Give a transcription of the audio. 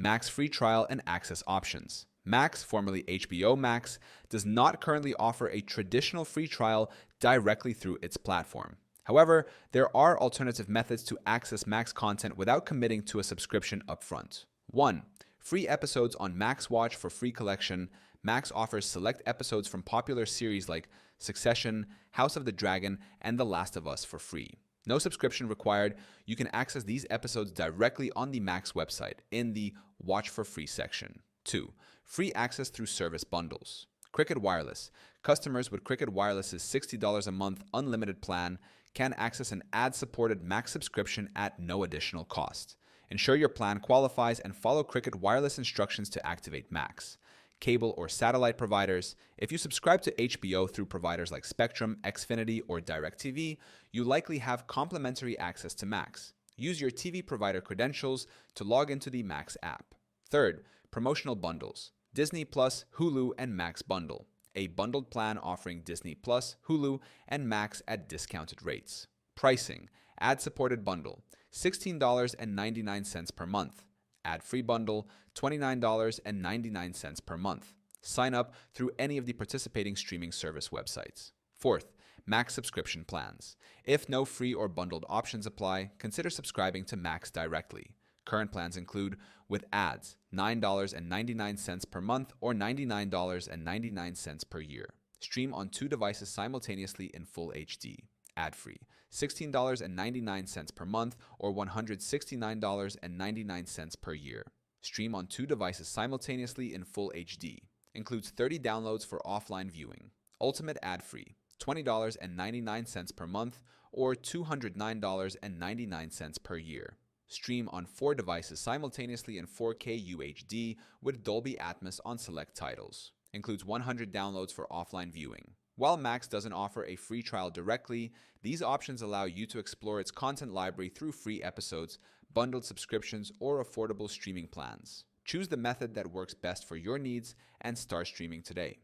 Max free trial and access options. Max, formerly HBO Max, does not currently offer a traditional free trial directly through its platform. However, there are alternative methods to access Max content without committing to a subscription upfront. 1. Free episodes on Max Watch for free collection. Max offers select episodes from popular series like Succession, House of the Dragon, and The Last of Us for free. No subscription required. You can access these episodes directly on the Max website in the Watch for Free section. 2. Free access through service bundles. Cricket Wireless. Customers with Cricket Wireless's $60 a month unlimited plan can access an ad-supported Max subscription at no additional cost. Ensure your plan qualifies and follow Cricket Wireless instructions to activate Max. Cable or satellite providers. If you subscribe to HBO through providers like Spectrum, Xfinity, or DirecTV, you likely have complimentary access to Max. Use your TV provider credentials to log into the Max app. Third, promotional bundles. Disney Plus, Hulu, and Max Bundle. A bundled plan offering Disney Plus, Hulu, and Max at discounted rates. Pricing. Ad-supported bundle. $16.99 per month. Ad-free bundle, $29.99 per month. Sign up through any of the participating streaming service websites. Fourth, Max subscription plans. If no free or bundled options apply, consider subscribing to Max directly. Current plans include, with ads, $9.99 per month or $99.99 per year. Stream on 2 devices simultaneously in full HD. Ad-free, $16.99 per month or $169.99 per year. Stream on 2 devices simultaneously in full HD. Includes 30 downloads for offline viewing. Ultimate ad-free, $20.99 per month or $209.99 per year. Stream on 4 devices simultaneously in 4K UHD with Dolby Atmos on select titles. Includes 100 downloads for offline viewing. While Max doesn't offer a free trial directly, these options allow you to explore its content library through free episodes, bundled subscriptions, or affordable streaming plans. Choose the method that works best for your needs and start streaming today.